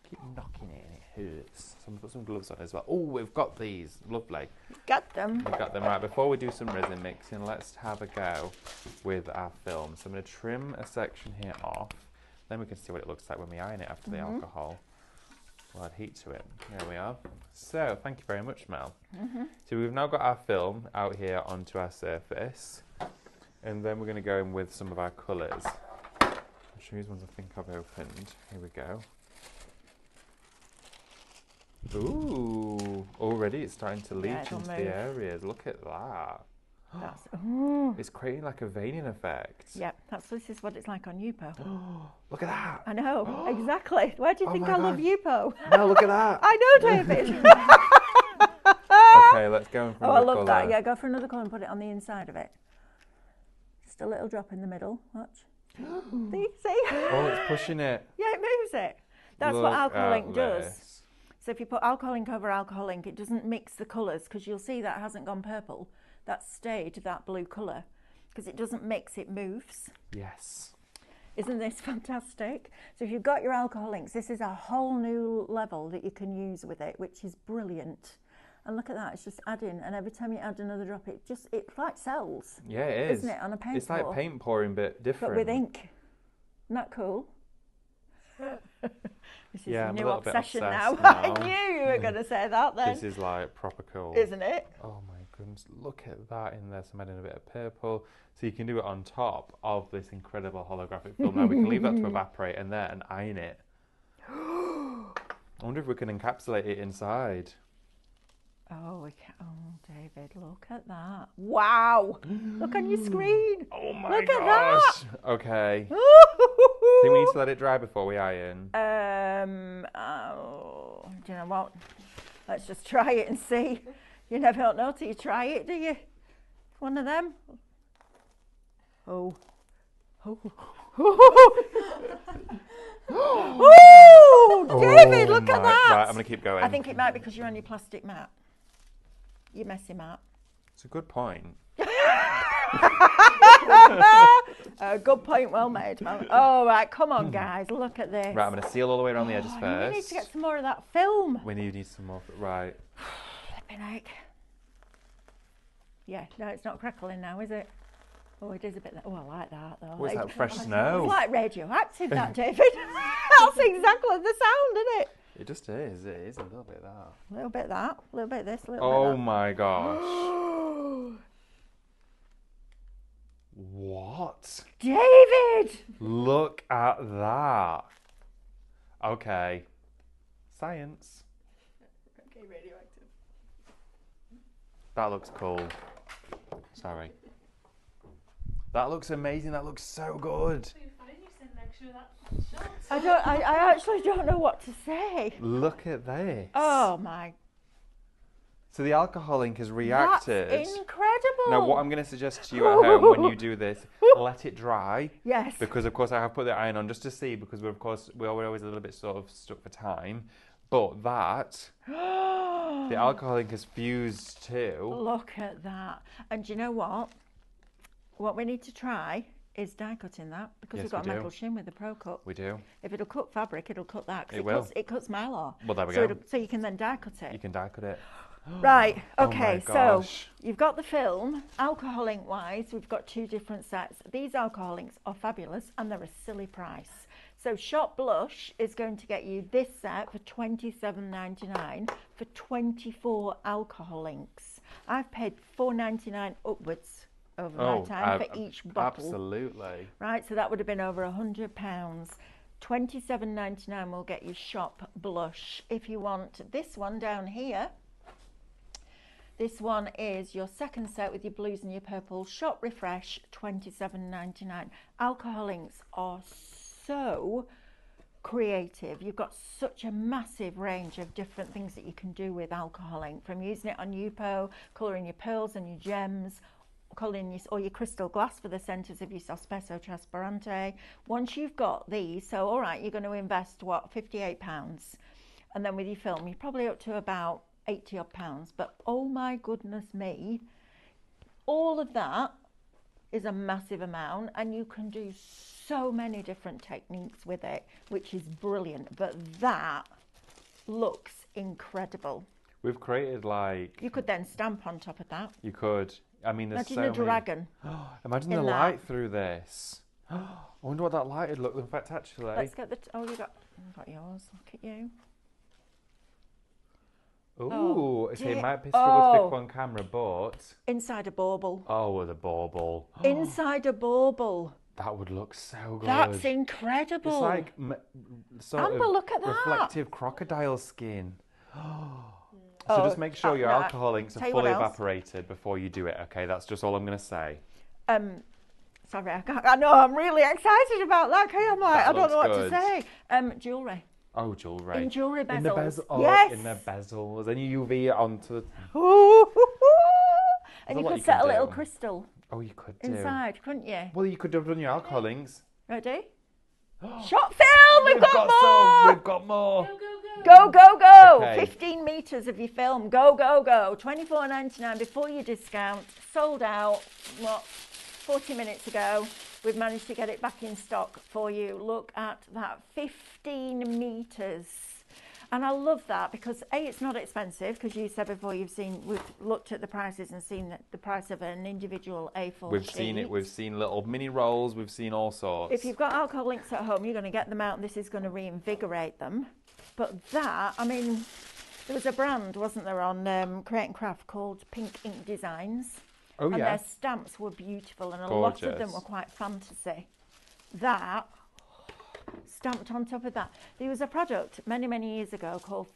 keep knocking it and it hurts. So I'm going to put some gloves on as well. Oh, we've got these. Lovely. Got them. We've got them. Right, before we do some resin mixing, let's have a go with our film. So I'm going to trim a section here off. Then we can see what it looks like when we iron it after the alcohol. We'll add heat to it. There we are. So, thank you very much, Mel. So we've now got our film out here onto our surface. And then we're going to go in with some of our colours. I'll show you these ones I think I've opened. Here we go. Ooh, already it's starting to leach it'll into move. the areas. Look at that. That's, It's creating like a veining effect. yeah, this is what it's like on Yupo. Look at that. I know, exactly. Where do you Oh think my I love God. Yupo? Mel, look at that. I know, David. Okay, let's go in for Oh, I another love that. colour. Yeah, go for another colour and put it on the inside of it. Just a little drop in the middle. Watch. See? Oh, it's pushing it. Yeah, it moves it. That's Look what alcohol at ink does. this. So if you put alcohol ink over alcohol ink, it doesn't mix the colours because you'll see that hasn't gone purple. That's stayed that blue colour because it doesn't mix, it moves. Yes. Isn't this fantastic? So if you've got your alcohol inks, this is a whole new level that you can use with it, which is brilliant. And look at that, it's just adding, and every time you add another drop, it like cells. Yeah, it is. Isn't it, on a paint It's like pour, paint pouring, but different. but with ink. Isn't that cool? This is Yeah, your I'm a new little bit obsession now. obsessed I now. knew you were going to say that then. This is like proper cool. Isn't it? Oh my goodness, look at that in there. So I'm adding a bit of purple. So you can do it on top of this incredible holographic film. Now we can leave that to evaporate and then iron it. I wonder if we can encapsulate it inside. Oh, we can. Oh, David, look at that. Wow. Look on your screen. Oh my Look at gosh. Okay. that. Think we need to let it dry before we iron? Oh, do you know what? Let's just try it and see. You never know till you try it, do you? One of them. Oh. Oh, David, look at that. Right, I'm going to keep going. I think it might be because you're on your plastic mat. Your messy mat. It's a good point. Good point, well made. Oh, right, come on, guys, look at this. Right, I'm going to seal all the way around the edges Oh, first. we need to get some more of that film. We need some more. Right. Flipping heck. Yeah, no, it's not crackling now, is it? Oh, it is a bit. Oh, I like that though. What's Like- that fresh It's snow? like radioactive, that, David. That's exactly the sound, isn't it? It just is. It is a little bit that. A little bit that, a little bit this, a little Oh bit my gosh. that. What? David! Look at that. Okay. Science. Okay, radioactive. That looks cool. Sorry. That looks amazing. That looks so good. So you're fine, you sit next to that shot. I actually don't know what to say. Look at this. Oh my. So the alcohol ink has reacted. That's incredible. Now, what I'm going to suggest to you at home when you do this, let it dry. Yes. Because, of course, I have put the iron on just to see, because we're always a little bit sort of stuck for time. But that, the alcohol ink has fused too. Look at that. And do you know what? What we need to try is die cutting that, because Yes, we've got we a do. metal shim with the Pro Cut. We do. If it'll cut fabric, it'll cut that. 'Cause It will. It cuts Mylar. Well, there we so go. So you can then die cut it. You can die cut it. Right, Oh my okay, so gosh. you've got the film. Alcohol ink wise, we've got two different sets. These alcohol inks are fabulous and they're a silly price. So Shop Blush is going to get you this set for $27.99 for 24 alcohol inks. I've paid $4.99 upwards over my time for each bottle. Absolutely. Right, so that would have been over £100. $27.99 will get you Shop Blush. If you want this one down here, this one is your second set with your blues and your purples. Shop Refresh, $27.99. Alcohol inks are so creative. You've got such a massive range of different things that you can do with alcohol ink, from using it on Yupo, colouring your pearls and your gems, colouring your, or your crystal glass for the centres of your Sospeso Trasparente. Once you've got these, so all right, you're going to invest, what, £58? And then with your film, you're probably up to about 80 odd pounds, but oh my goodness me, all of that is a massive amount, and you can do so many different techniques with it, which is brilliant. But that looks incredible. We've created like... You could then stamp on top of that. You could. I mean, there's Imagine so a many... dragon. Imagine in the that. light through this. I wonder what that light would look like. In fact, actually... Let's get the... Oh, you got yours. Look at you. Ooh, so dear. it might be struggle to Oh. pick one camera, but... Inside a bauble. Oh, with a bauble. Inside a bauble. That would look so good. That's incredible. It's like sort Amber, of look at that. reflective crocodile skin. So Oh, just make sure your no, alcohol inks are tell you what fully else. evaporated before you do it, okay? That's just all I'm going to say. Sorry, I know, I'm really excited about that. Okay, I'm like, That I don't know what looks to say. Jewellery. Oh, jewellery. In jewellery bezels. In the bezels. Yes. In the bezels. And you UV it onto the... Ooh. And a you lot could you set can a little do. crystal Oh, you could do. inside, couldn't you? Well, you could have done your alcohol inks. Ready? Shot film! We've got more! some. We've got more. Go, go, go. Go, go, go! Okay. 15 metres of your film. Go, go, go. $24.99 before your discount. Sold out, what, 40 minutes ago. We've managed to get it back in stock for you. Look at that, 15 metres. And I love that because A, it's not expensive, because you said before we've looked at the prices and seen the price of an individual A4 We've sheet. seen it. We've seen little mini rolls. We've seen all sorts. If you've got alcohol inks at home, you're going to get them out and this is going to reinvigorate them. But that, I mean, there was a brand, wasn't there, on Create and Craft called Pink Ink Designs. Oh, and yeah. their stamps were beautiful and a lot of them Gorgeous. were quite fantasy. That, stamped on top of that. There was a product many, many years ago called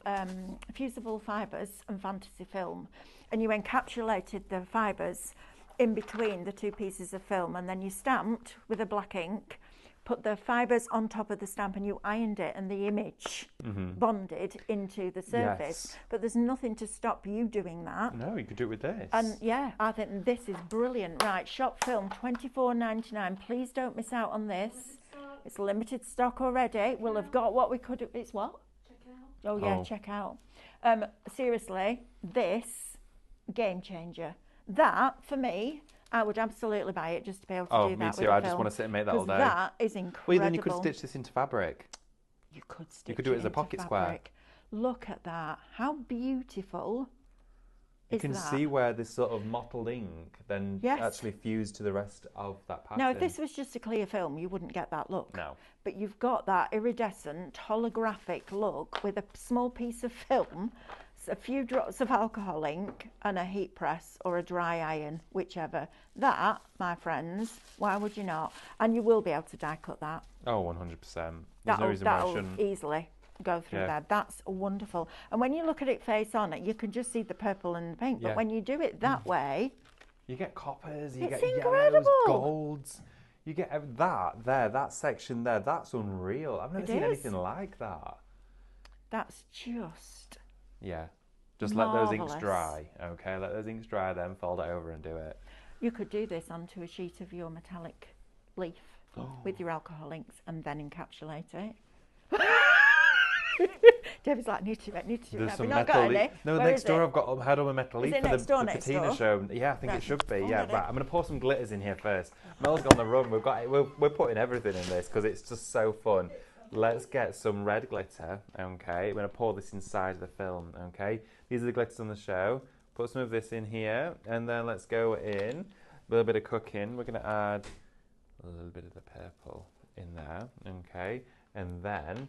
Fusible Fibres and Fantasy Film, and you encapsulated the fibres in between the two pieces of film, and then you stamped with a black ink, put the fibres on top of the stamp, and you ironed it, and the image bonded into the surface. Yes. But there's nothing to stop you doing that. No, you could do it with this. And yeah, I think this is brilliant. Right, Shop Film, $24.99. Please don't miss out on this. It's limited stock already. We'll have got what we could. It's what? Check it out. Oh yeah, Oh. check out. Seriously, this game changer. That for me, I would absolutely buy it just to be able to Oh, do me that too. with a I just film. want to sit and make that all 'Cause day. that is incredible. Well, then you could stitch this into fabric. You could stitch could do it as a into pocket square. fabric. Look at that. How beautiful You is can that? see where this sort of mottled ink then Yes. actually fused to the rest of that pattern. Now, if this was just a clear film, you wouldn't get that look. No. But you've got that iridescent, holographic look with a small piece of film, a few drops of alcohol ink, and a heat press or a dry iron, whichever. That, my friends, why would you not? And you will be able to die cut that. Oh, 100%. There's no reason why I That'll shouldn't. easily go through Yeah. there. That's wonderful. And when you look at it face on, you can just see the purple and the pink. But Yeah. when you do it that way, You get coppers, you It's get incredible. yellows, golds. You get that there, that section there. That's unreal. I've never It seen is. anything like that. that's just Yeah. Just let those inks Marvellous. dry, okay? Let those inks dry, then fold it over and do it. You could do this onto a sheet of your metallic leaf with your alcohol inks and then encapsulate it. David's like, need to do it. There's Have some we not metal got any? No, Where next is door it? I've got had on a metal Is leaf it for next door, the next patina door? show. Yeah, I think Right. it should be. Oh, Yeah, ready? right. I'm going to pour some glitters in here first. Mel's on the run. We're putting everything in this because it's just so fun. let's get some red glitter, okay? We're going to pour this inside of the film, okay? These are the glitters on the show. Put some of this in here, and then let's go in. A little bit of cooking. We're going to add a little bit of the purple in there, okay? And then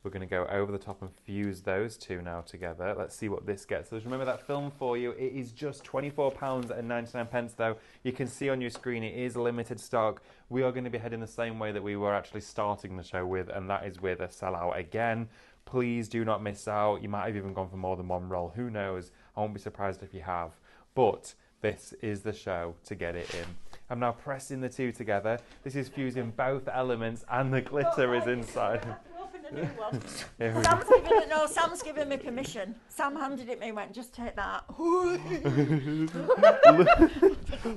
we're going to go over the top and fuse those two now together. Let's see what this gets. So just remember that film for you. It is just £24.99 though. You can see on your screen it is limited stock. We are going to be heading the same way that we were actually starting the show with, and that is with a sellout again. Please do not miss out. You might have even gone for more than one roll. Who knows? I won't be surprised if you have. But this is the show to get it in. I'm now pressing the two together. This is fusing both elements and the glitter is inside. Sam's given me permission. Sam handed it me and went, just take that.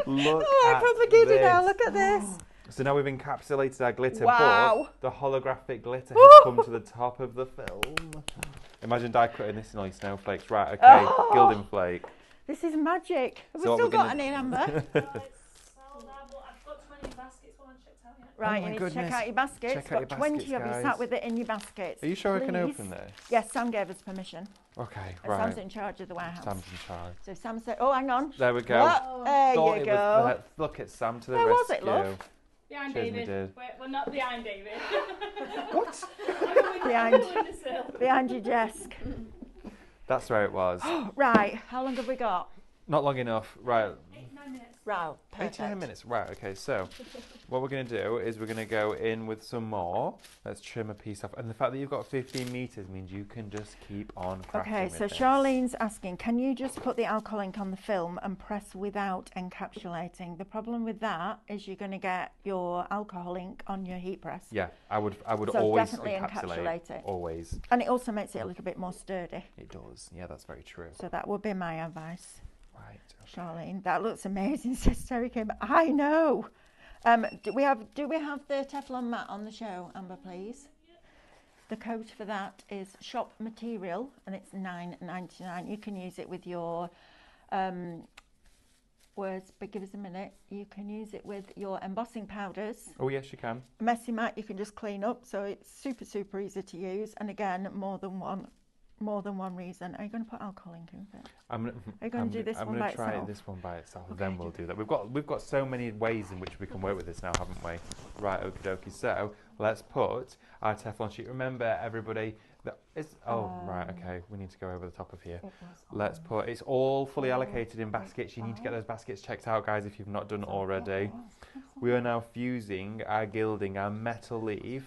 Look I probably did it now. Look at this. So now we've encapsulated our glitter, Wow. but the holographic glitter has come to the top of the film. Imagine die cutting this in all your snowflakes. Right, okay, gilding flake. This is magic. Have So we still got gonna- any, Amber? It's sold out, but I've got 20 baskets while I'm checked out yet. Right, my you need goodness. to check out your baskets. Check out your got 20 baskets, of you guys. sat with it in your baskets. Are you sure I can Please. open this? Yes, Sam gave us permission. Okay, And right. Sam's in charge of the warehouse. Sam's in charge. So Sam said, oh, hang on. There we go. What? There Thought you it go. was look at Sam to the Where was rescue. it, love? Behind Cheers, my David. dear. Wait, well, not behind David. What? Behind, Windowsill. behind your desk. That's where it was. Right, how long have we got? Not long enough. Right. 9 minutes. Right, perfect. 89 minutes. Right, okay, so what we're going to do is we're going to go in with some more. Let's trim a piece off. And the fact that you've got 15 metres means you can just keep on crafting Okay, with so this. Charlene's asking, can you just put the alcohol ink on the film and press without encapsulating? The problem with that is you're going to get your alcohol ink on your heat press. Yeah, I would So always definitely encapsulate it. Always. And it also makes it a little bit more sturdy. It does. Yeah, that's very true. So that would be my advice. Right. Charlene, that looks amazing, says Terry Kim. I know. Do we have the Teflon mat on the show, Amber, please? The code for that is shop material, and it's $9.99. You can use it with your words, but give us a minute. You can use it with your embossing powders. Oh yes, you can. A messy mat you can just clean up, so it's super easy to use. And again, more than one reason. Are you going to put alcohol ink in it? Are you going to do this one by I'm going to try itself? this one by itself. Okay, Then we'll do that. We've got so many ways in which we can work with this now, haven't we? Right, okie dokie. So let's put our Teflon sheet. Remember, everybody, that it's right. Okay, we need to go over the top of here. Let's put. It's all fully allocated in baskets. You need to get those baskets checked out, guys, if you've not done already. We are now fusing our gilding, our metal leaf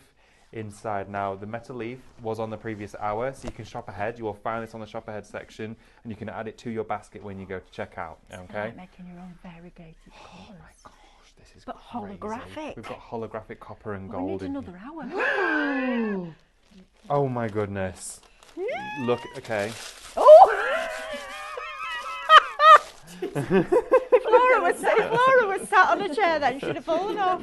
inside. Now the metal leaf was on the previous hour, so you can shop ahead. You will find this on the shop ahead section, and you can add it to your basket when you go to check out. Okay. Like making your own variegated Oh colours. my gosh, this is But crazy. holographic. We've got holographic copper and We gold need in another here. hour. Oh my goodness. Look, okay. Oh! If Laura was sat on a chair, then she'd have fallen off.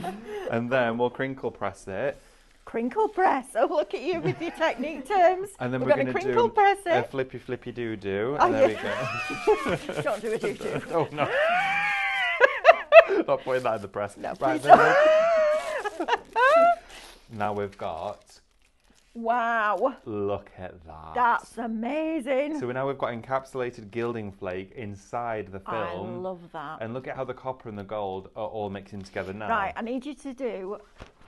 And then we'll crinkle press it. Crinkle press. Oh, look at you with your technique terms. And then we're we're going to gonna crinkle do press A it. flippy doo doo. Oh, And there yeah. we go. Don't do a doo-doo. Oh no. Not putting that in the press. No, Right, please then now we've got. Wow, Look at that. that's amazing. So now we've got encapsulated gilding flake inside the I film. love that. And look at how the copper and the gold are all mixing together now. Right, I need you to do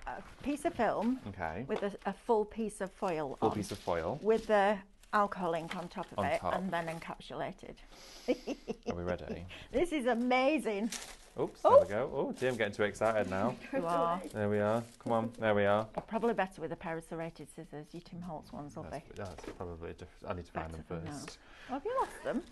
a piece of film Okay. with a full piece of foil Full on, piece of foil. with the alcohol ink on top of On it, top. and then encapsulated. Are we ready? This is amazing. Oops, there we go. Oh, dear, I'm getting too excited now. You are. There we are. Come on, there we are. Probably better with a pair of serrated scissors. Your Tim Holtz ones will be. That's probably different. I need to find them Better than first. Oh, have you lost them?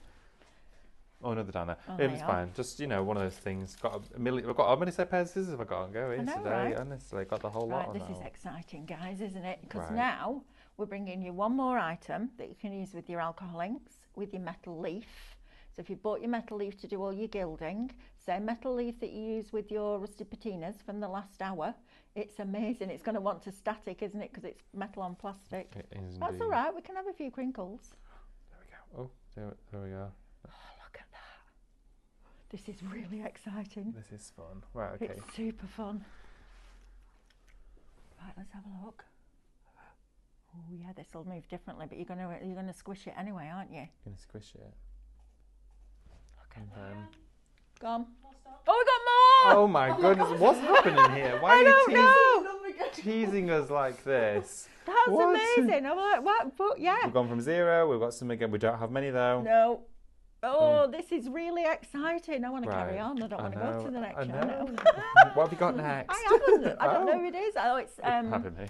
Oh no, they're down there. Oh, It there was you are. fine. Just one of those things. Got a million. I've got how many set pairs of scissors have I got going I know, today? right? Honestly, got the whole lot Right, on this now. is exciting, guys, isn't it? Because Right. now we're bringing you one more item that you can use with your alcohol inks, with your metal leaf. So if you bought your metal leaf to do all your gilding, same metal leaf that you use with your rusted patinas from the last hour, it's amazing. It's going to want to static, isn't it? Because it's metal on plastic. It is That's indeed. all right. We can have a few crinkles. There we go. Oh, there we are. Oh, look at that. This is really exciting. This is fun. Right, okay. It's super fun. Right, let's have a look. Oh yeah, this will move differently, but you're gonna squish it anyway, aren't you? Gonna squish it. Look And at that. then... Go on. More stock. Oh, we got more! Oh my goodness, what's happening here? Why I are don't you know. teasing us like this? That's What? amazing. I'm like, what? But yeah. We've gone from 0, we've got some again. We don't have many though. No. Oh, this is really exciting. I want to carry Right. on. I don't want to go to the next I show. know. What have you got next? I haven't. I don't know Oh. who it is. Oh, it's Pardon me.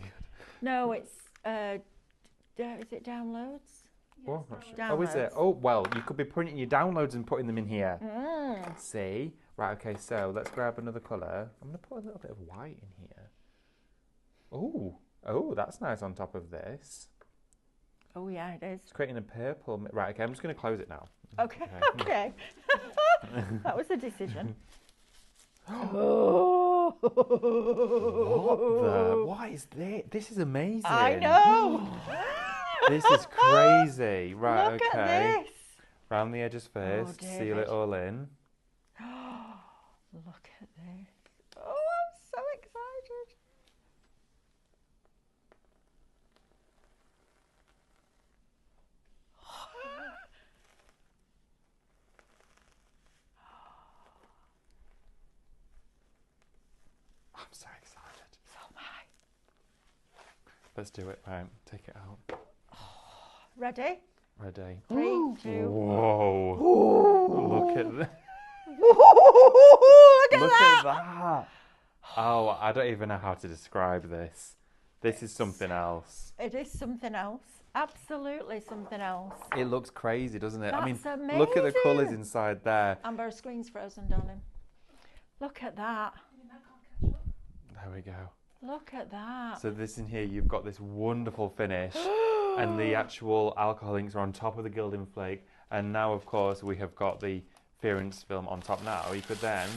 no, it's is it downloads? Oh, Yes, oh, is it? Downloads. Oh, well, you could be printing your downloads and putting them in here. Mm. See? Right, okay, so let's grab another colour. I'm going to put a little bit of white in here. Oh, that's nice on top of this. Oh yeah, it is. It's creating a purple. Right, okay, I'm just going to close it now. Okay. Okay. That was a decision. Oh. What is this? This is amazing. I know. This is crazy. Right, Look okay. at this. Round the edges first, seal David. it all in. Look at this. Oh, I'm so excited. I'm so excited. So am I. Let's do it. Right, take it out. Ready? Ready. 3, 2. Whoa. Look at that. Look at Look that. at that. Oh, I don't even know how to describe this. This is something else. It is something else. Absolutely something else. It looks crazy, doesn't it? I mean, That's look at the colours amazing. inside there. Amber, our screen's frozen, darling. Look at that. That can't catch up. There we go. Look at that. So this in here, you've got this wonderful finish, and the actual alcohol inks are on top of the gilding flake. And now, of course, we have got the Ference film on top. Now you could then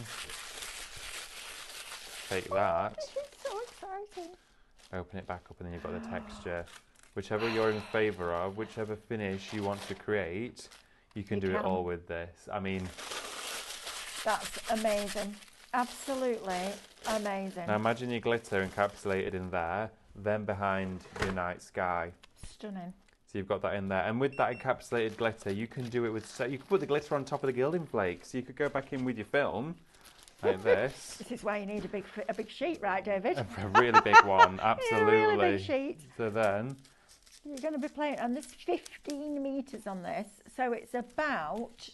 take that, This is so exciting. open it back up, and then you've got the texture. Whichever you're in favour of, whichever finish you want to create, you can do it all with this. I mean, That's amazing. Absolutely amazing. now imagine your glitter encapsulated in there, then behind your night sky. Stunning. So you've got that in there, and with that encapsulated glitter, you can do it with. You can put the glitter on top of the gilding flakes. So you could go back in with your film, like this. This is why you need a big sheet, right, David? A really big one, absolutely. A really big sheet. So then, You're going to be playing, and there's 15 metres on this, so it's about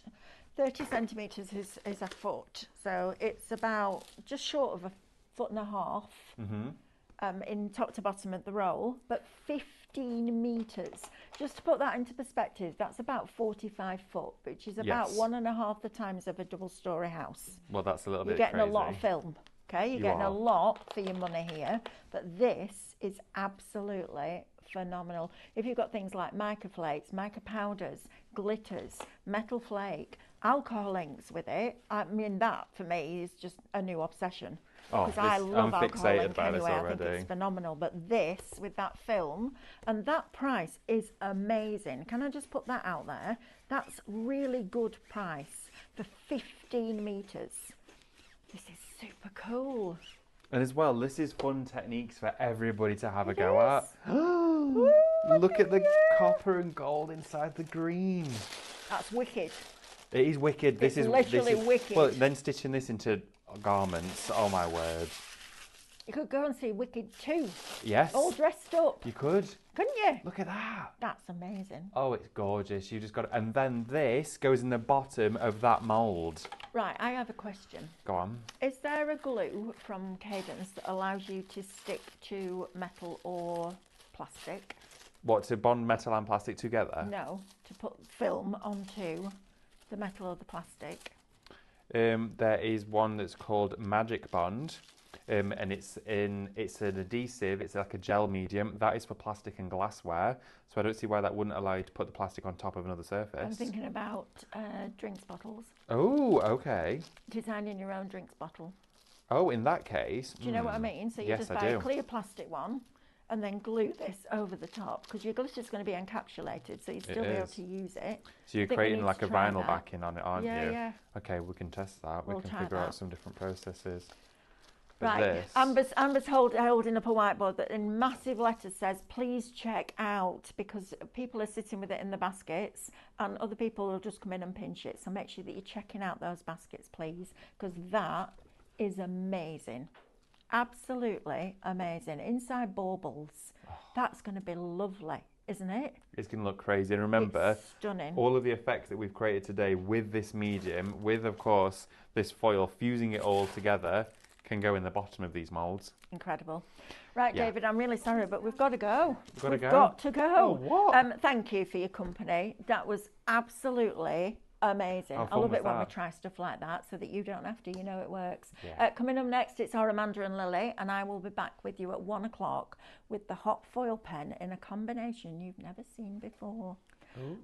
30 centimetres is a foot, so it's about just short of 1.5 feet in top to bottom of the roll, but 15 metres. Just to put that into perspective, that's about 45 foot, which is about Yes. 1.5 the times of a double-storey house. well, that's a little You're bit getting crazy. a lot of film, okay? You're You getting are. a lot for your money here, but this is absolutely phenomenal. If you've got things like mica flakes, mica powders, glitters, metal flake, alcohol inks with it, I mean, that for me is just a new obsession. Oh, Because I this- love I'm alcohol fixated ink by this anyway, I think already. it's phenomenal. But this, with that film, and that price is amazing. Can I just put that out there? That's really good price for 15 metres. This is super cool. And as well, this is fun techniques for everybody to have a go It at. Ooh, Look at the this. copper and gold inside the green. That's wicked. It is wicked. This It's is literally this is, wicked. Well, then stitching this into garments. Oh my word. You could go and see Wicked 2, Yes. all dressed up, You could. couldn't you? Look at that. That's amazing. Oh, it's gorgeous. You just got and then this goes in the bottom of that mould. Right, I have a question. Go on. Is there a glue from Cadence that allows you to stick to metal or plastic? What, to bond metal and plastic together? No, to put film onto the metal or the plastic. There is one that's called Magic Bond. And it's an adhesive, it's like a gel medium. That is for plastic and glassware. So I don't see why that wouldn't allow you to put the plastic on top of another surface. I'm thinking about drinks bottles. Oh, okay. Designing your own drinks bottle. Oh, in that case. Do you know what I mean? So you Yes, just I buy a do. clear plastic one and then glue this over the top because your glitter's going to be encapsulated, so you'd still be able is. to use it. So you're think we creating need like to a try vinyl that. backing on it, aren't Yeah, you? yeah. Okay, we can test that. We'll We can try figure that. out some different processes. But Right, this, Amber's holding up a whiteboard that in massive letters says, please check out, because people are sitting with it in the baskets and other people will just come in and pinch it. So make sure that you're checking out those baskets, please, because that is amazing. Absolutely amazing. Inside baubles. That's going to be lovely, isn't it? it's going to look crazy. And remember, It's stunning. all of the effects that we've created today with this medium, with, of course, this foil, fusing it all together, can go in the bottom of these moulds. Incredible. Right, Yeah. David, I'm really sorry, but we've got to go. We've got to We've go? got to go. Oh, what? Thank you for your company. That was absolutely amazing. How I fun love was it when we that? try stuff like that so that you don't have to, you know it works. Yeah. Coming up next, it's our Amanda and Lily, and I will be back with you at 1 o'clock with the hot foil pen in a combination you've never seen before. Ooh.